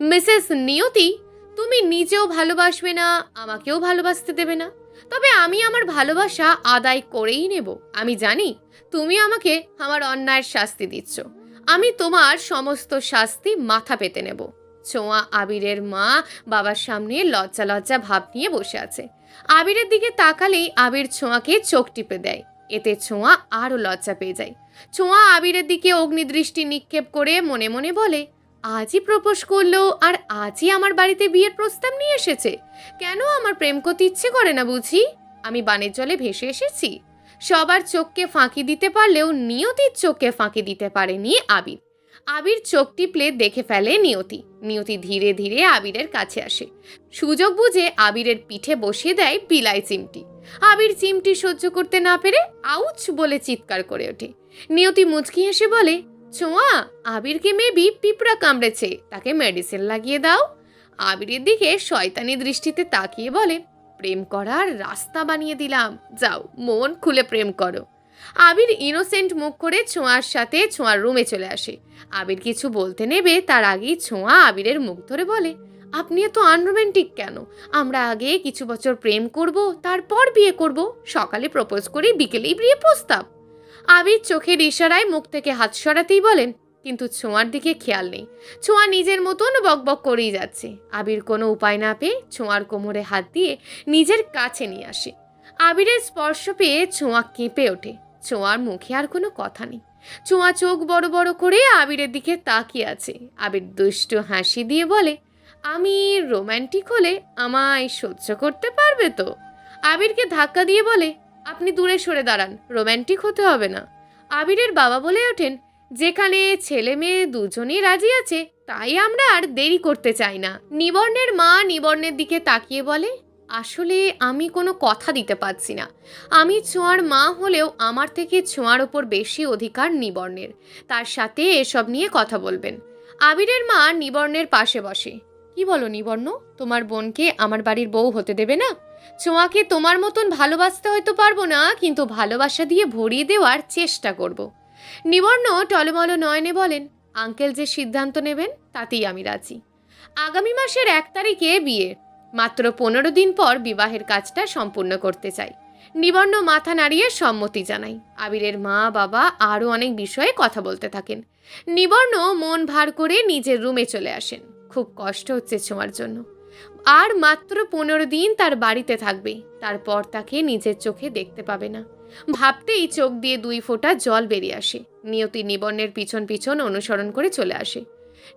মিসেস নিয়তি, তুমি নিজেও ভালোবাসবে না, আমাকেও ভালোবাসতে দেবে না, তবে আমি আমার ভালোবাসা আদায় করেই নেব। আমি জানি তুমি আমাকে আমার অন্যায়ের শাস্তি দিচ্ছ, আমি তোমার সমস্ত শাস্তি মাথা পেতে নেব। ছোঁয়া আবিরের মা বাবার সামনে লজ্জা লজ্জা ভাব নিয়ে বসে আছে। আবিরের দিকে তাকালেই আবির ছোঁয়াকে চোখ টিপে দেয়, এতে ছোঁয়া আরও লজ্জা পেয়ে যায়। ছোঁয়া আবিরের দিকে অগ্নিদৃষ্টি নিক্ষেপ করে মনে মনে বলে, আজই প্রপোজ করলো আর আজই আমার বাড়িতে বিয়ের প্রস্তাব নিয়ে এসেছে, কেন আমার প্রেম করতে ইচ্ছে করে না বুঝি? আমি বানের জলে ভেসে এসেছি। সবার চোখকে ফাঁকি দিতে পারলেও নিয়তির চোখকে ফাঁকি দিতে পারেনি আবির। আবির চোখ টিপলে দেখে ফেলে নিয়তি। নিয়তি ধীরে ধীরে আবিরের কাছে আসে, সুযোগ বুঝে আবিরের পিঠে বসিয়ে দেয় বিলাই চিমটি। আবির চিমটি সহ্য করতে না পেরে আউচ বলে চিৎকার করে ওঠে। নিয়তি মুচকি হেসে বলে, ছোঁয়া, আবিরকে মেবি পিঁপড়া কামড়েছে, তাকে মেডিসিন লাগিয়ে দাও। আবিরের দিকে শয়তানি দৃষ্টিতে তাকিয়ে বলে, প্রেম করার রাস্তা বানিয়ে দিলাম, যাও মন খুলে প্রেম করো। আবির ইনোসেন্ট মুখ করে ছোঁয়ার সাথে ছোঁয়ার রুমে চলে আসে। আবির কিছু বলতে নেবে তার আগেই ছোঁয়া আবিরের মুখ ধরে বলে, আপনি এত আনরোম্যান্টিক কেন? আমরা আগে কিছু বছর প্রেম করব, তারপর বিয়ে করব, সকালে প্রপোজ করি, বিকেলেই বিয়ে প্রস্তাব। আবির চোখের ইশারায় মুখ থেকে হাত সরাতেই বলেন, কিন্তু ছোঁয়ার দিকে খেয়াল নেই। ছোঁয়া নিজের মতন বকবক করেই যাচ্ছে। আবির কোনো উপায় না পেয়ে ছোঁয়ার কোমরে হাত দিয়ে নিজের কাছে নিয়ে আসে। আবিরের স্পর্শ পেয়ে ছোঁয়া কেঁপে ওঠে। ছোঁয়ার মুখে আর কোনো কথা নেই। ছোঁয়া চোখ বড় বড় করে আবিরের দিকে তাকিয়ে আছে। আবির দুষ্টু হাসি দিয়ে বলে, আমি রোম্যান্টিক হলে আমায় সহ্য করতে পারবে তো? আবিরকে ধাক্কা দিয়ে বলে, আপনি দূরে সরে দাঁড়ান, রোম্যান্টিক হতে হবে না। আবিরের বাবা বলে ওঠেন, যেখানে ছেলে মেয়ে দুজনেই রাজি আছে তাই আমরা আর দেরি করতে চাই না। নিবর্ণের মা নিবর্ণের দিকে তাকিয়ে বলে, আসলে আমি কোনো কথা দিতে পারছি না। আমি ছোঁয়ার মা হলেও আমার থেকে ছোঁয়ার ওপর বেশি অধিকার নিবর্ণের। তার সাথে এসব নিয়ে কথা বলবেন। আবিরের মা নিবর্ণের পাশে বসে। কি বলো নিবর্ণ, তোমার বোনকে আমার বাড়ির বউ হতে দেবে না? ছোঁয়াকে তোমার মতন ভালোবাসতে হয়তো পারবো না, কিন্তু ভালোবাসা দিয়ে ভরিয়ে দেওয়ার চেষ্টা করব। নিবর্ণ টলমল নয়নে বলেন, আঙ্কেল যে সিদ্ধান্ত নেবেন তাতেই আমি রাজি। আগামী মাসের 1 তারিখে বিয়ে, মাত্র 15 দিন পর বিবাহের কাজটা সম্পূর্ণ করতে চাই। নিবর্ণ মাথা নাড়িয়ে সম্মতি জানাই। আবিরের মা বাবা আরও অনেক বিষয়ে কথা বলতে থাকেন। নিবর্ণ মন ভার করে নিজের রুমে চলে আসেন। খুব কষ্ট হচ্ছে ছোঁয়ার জন্য। আর মাত্র 15 দিন তার বাড়িতে থাকবে, তারপর তাকে নিজের চোখে দেখতে পাবে না। ভাবতেই চোখ দিয়ে 2 ফোঁটা জল বেরিয়ে আসে। নিয়তি নিবর্ণের পিছন পিছন অনুসরণ করে চলে আসে।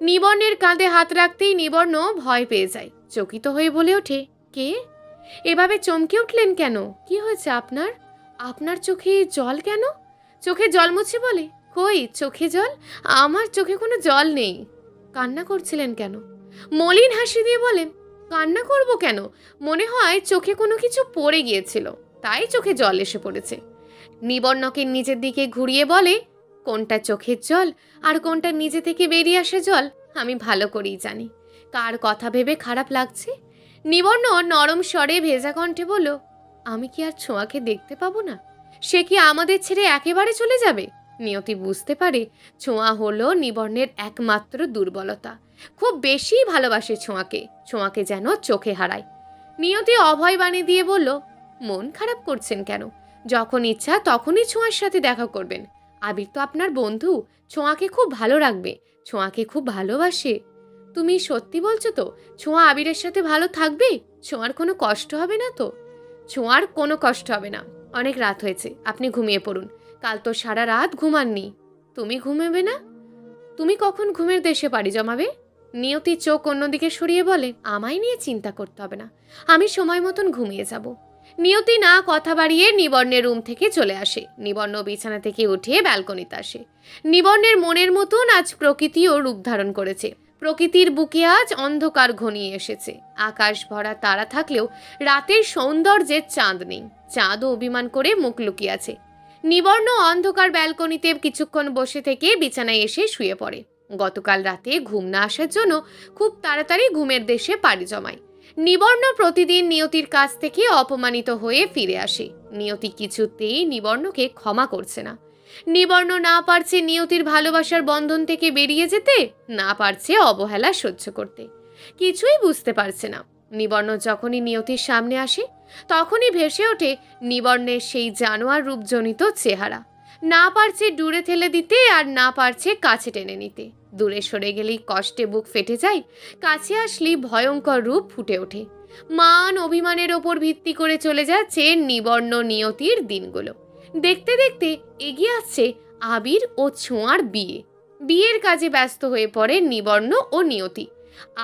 নিবর্ণের কাঁধে হাত রাখতেই নিবর্ণ ভয় পেয়ে যায়। চকিত হয়ে বলে ওঠে, কে? এভাবে চমকে উঠলেন কেন? কি হয়েছে আপনার? আপনার চোখে জল কেন? চোখে জল মুছে বলে, কই চোখে জল? আমার চোখে কোনো জল নেই। কান্না করছিলেন কেন? মলিন হাসি দিয়ে বলেন, কান্না করব কেন? মনে হয় চোখে কোনো কিছু পড়ে গিয়েছিল, তাই চোখে জল এসে পড়েছে। নিবর্ণকে নিজের দিকে ঘুরিয়ে বলে, কোনটা চোখের জল আর কোনটা নিজে থেকে বেরিয়ে আসে জল আমি ভালো করেই জানি। কার কথা ভেবে খারাপ লাগছে? নিবর্ণ নরম স্বরে ভেজা কণ্ঠে বলল, আমি কি আর ছোঁয়াকে দেখতে পাবো না? সে কি আমাদের ছেড়ে একেবারে চলে যাবে? নিয়তি বুঝতে পারে ছোঁয়া হলো নিবর্ণের একমাত্র দুর্বলতা। খুব বেশি ভালোবাসে ছোঁয়াকে, ছোঁয়াকে যেন চোখে হারায়। নিয়তি অভয় বাণী দিয়ে বলল, মন খারাপ করছেন কেন? যখন ইচ্ছা তখনই ছোঁয়ার সাথে দেখা করবেন। আবির তো আপনার বন্ধু, ছোঁয়াকে খুব ভালো রাখবে, ছোঁয়াকে খুব ভালোবাসে। তুমি সত্যি বলছো তো? ছোঁয়া আবিরের সাথে ভালো থাকবে? ছোঁয়ার কোনো কষ্ট হবে না তো? ছোঁয়ার কোনো কষ্ট হবে না। অনেক রাত হয়েছে, আপনি ঘুমিয়ে পড়ুন। কাল তো সারা রাত ঘুমাননি। তুমি ঘুমাবে না? তুমি কখন ঘুমের দেশে পাড়ি জমাবে? নিয়তি চোখ অন্যদিকে সরিয়ে বলে, আমায় নিয়ে চিন্তা করতে হবে না, আমি সময় মতন ঘুমিয়ে যাব। নিয়তি না কথা বাড়িয়ে নিবর্ণের রুম থেকে চলে আসে। নিবর্ণ বিছানা থেকে উঠে ব্যালকনিতে আসে। নিবর্ণের মনের মতন আজ প্রকৃতিও রূপ ধারণ করেছে। প্রকৃতির বুকে আজ অন্ধকার ঘনিয়ে এসেছে। আকাশ ভরা তারা থাকলেও রাতের সৌন্দর্যের চাঁদ নেই। চাঁদও অভিমান করে মুখ লুকিয়ে আছে। নিবর্ণ অন্ধকার ব্যালকনিতে কিছুক্ষণ বসে থেকে বিছানায় এসে শুয়ে পড়ে। গতকাল রাতে ঘুম না আসার জন্য খুব তাড়াতাড়ি ঘুমের দেশে পাড়ি জমায়। নিবর্ণ প্রতিদিন নিয়তির কাছ থেকে অপমানিত হয়ে ফিরে আসে। নিয়তি কিছুতেই নিবর্ণকে ক্ষমা করছে না। নিবর্ণ না পারছে নিয়তির ভালোবাসার বন্ধন থেকে বেরিয়ে যেতে, না পারছে অবহেলা সহ্য করতে। কিছুই বুঝতে পারছে না। নিবর্ণ যখনই নিয়তির সামনে আসে তখনই ভেসে ওঠে নিবর্ণের সেই জানোয়ার রূপজনিত চেহারা। না পারছে দূরে ঠেলে দিতে, আর না পারছে কাছে টেনে নিতে। দূরে সরে গেলেই কষ্টে বুক ফেটে যায়, কাছে আসলেই ভয়ঙ্কর রূপ ফুটে ওঠে। মান অভিমানের ওপর ভিত্তি করে চলে যাচ্ছে নিবর্ণ নিয়তির দিনগুলো। দেখতে দেখতে এগিয়ে আসছে আবির ও ছোঁয়ার বিয়ে। বিয়ের কাজে ব্যস্ত হয়ে পড়ে নিবর্ণ ও নিয়তি।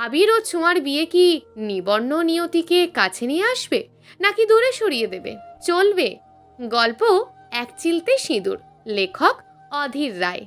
আবির ও ছোঁয়ার বিয়ে কি নিবর্ণ নিয়তিকে কাছে নিয়ে আসবে, নাকি দূরে সরিয়ে দেবে? চলবে গল্প এক চিলতে সিঁদুর, লেখক অধীর রায়।